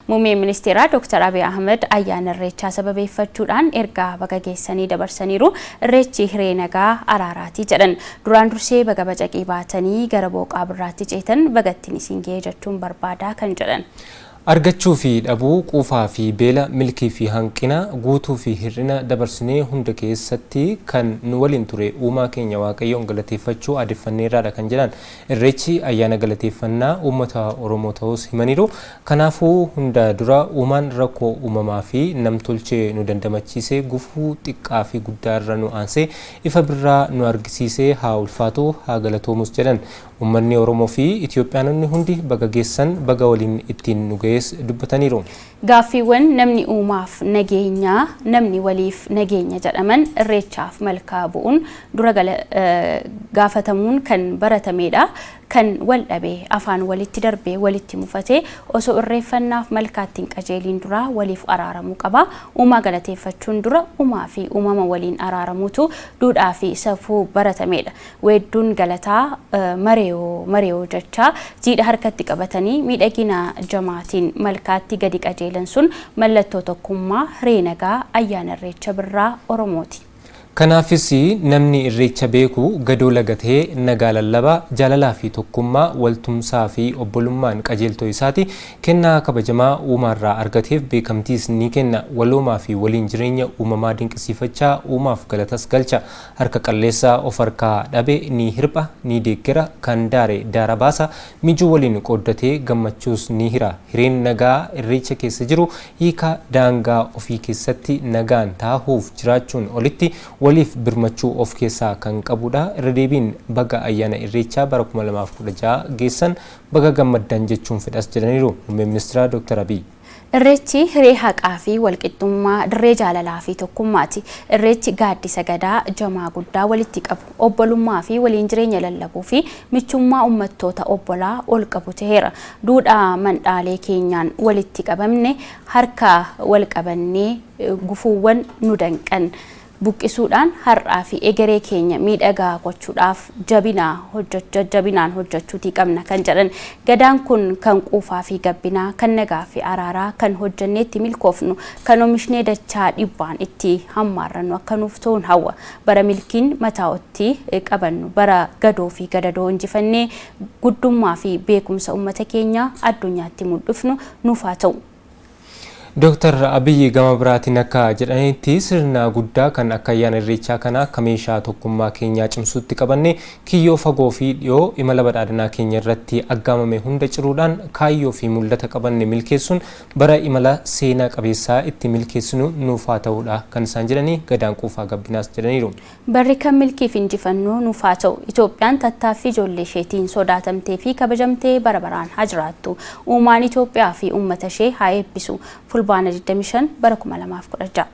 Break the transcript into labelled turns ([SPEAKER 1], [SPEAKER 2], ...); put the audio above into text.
[SPEAKER 1] Muummee Ministeeraa Dr. Abiy Ahmed ayyaana Irreechaa sababeeffachuudhaan ergaa baga geessanii dabarsaniiru. Irreechi hiree nagaa araaraati jedhan. Duraan dursee baga bacaqii baatanii gara booqaa birraatti ceetan bagattiin isin ga'ee jechuun barbaadaa kan jedhan.
[SPEAKER 2] Argachuu fi dhabuu quufaa fi beela milkii fi hanqina guutuu fi hir'ina dabarsinee hunda keessatti kan nu waliin ture uumaa keenya Waaqayyoon galateeffachuu aadeffanneerraadha kan jedhan. Irreechi ayyaana galateeffannaa uummata Oromoo ta'us himaniiru. Kanaafuu hunda dura uumaan rakkoo uumamaa fi namtolchee nu dandamachiisee gufuu xiqqaa fi guddaa irra nu aansee ifa birraa nu argisiisee haa ulfaatu haa galatoomus jedhan. Uummanni Oromoo fi Itoophiyaanonni hundi baga geessan baga waliin ittiin nu ga'es dubbataniiru.
[SPEAKER 1] Gaaffiiwwan namni uumaaf nageenya namni waliif nageenya jedhaman irreechaaf malkaa bu'uun dura gaafatamuun kan baratamedha. Kan wal dhabee afaan walitti darbee walitti mufatee osoo irreeffannaaf malkaatti hin qajeeliin dura waliif araaramuu qaba. Uumaa galateeffachuun dura uumaa fi uumama waliin araaramuutu duudhaa fi safuu baratamedha. Weedduun galataa mareeyoo jecha jiidha harkatti qabatanii miidhagina jamaatiin malkaatti gadi qajeelan sun mallattoo tokkummaa hiree nagaa ayyaana irreecha birraa Oromooti.
[SPEAKER 2] Kanaafis namni irreecha beeku gadoo lagatee nagaa lallabaa jaalalaa fi tokkummaa waltumsaa fi obbolummaan qajeeltoo isaati kennaa kabajamaa uumaarraa argateef beekamtiis ni kenna waloomaa fi waliin jireenya uumamaa dinqisiifachaa uumaaf galatas galcha harka qalleessaa of harkaa dhabe ni hirpha ni deeggera kan daare daara baasa mijuu waliin qooddatee gammachuus ni hira hireen nagaa irreecha keessa jiru hiika daangaa ofii keessatti nagaan taahuuf jiraachuun olitti waliif birmachuu of keessaa kan qabudha. Irra deebiin baga ayyaana irreechaa bara 2016 geessan baga gammaddan jechuun fedhas jedhaniiru Muummee Ministeera Dr. Abiy.
[SPEAKER 1] Irreechi hiree haqaa fi walqixxummaa dirree jaalalaa fi tokkummaati. Irreechi gaaddisa gadaa jamaa guddaa walitti qabu obbolummaa fi waliin jireenya lallabuu fi michummaa uummattoota obbolaa ol qabu ta'eera. Duudhaa mandhaalee keenyaan walitti qabamne harka wal qabannee gufuuwwan nu danqan buqqisuudhaan har'aa fi egeree keenya miidhagaa gochuudhaaf jabinaan hojjechuutii qabna kan jedhan. Gadaan kun kan quufaa fi gabbinaa kan nagaa fi araaraa kan hojjenneetti milkoofnu kan oomishnee dachaa dhibbaan itti hammaarrannu akka nuuf ta'uun hawwa. Bara milkiin mataaotti qabannu bara gadoo fi gadadoo injifannee guddummaa fi beekumsa uummata keenya addunyaatti mul'ifnu nuuf haa ta'u.
[SPEAKER 2] Dr. Abiy gama biraatiin akka jedhanitti sirna guddaa kan akka ayyaana irreechaa kana akka meeshaa tokkummaa keenyaa cimsuutti qabanne kiyyoo fagoo fi dhiyoo imala badhaadhinaa keenya irratti aggaamame hunda ciruudhaan kaayyoo fi mul'ata qabanne milkeessuun bara imala seenaa qabeessaa itti milkeessinu nuuf haa ta'uudha kan isaan jedhanii gadaan quufaa gabbinaas jedhaniiru.
[SPEAKER 1] Barri kan milkiif injifannoo nuuf haa ta'u. Itoophiyaan tattaaffii ijoollee isheetiin sodaatamtee fi kabajamtee bara baraan haa jiraattu. Uumaan Itoophiyaa fi uummata ishee haa eebbisu. Fulbaana 25 bara 2016.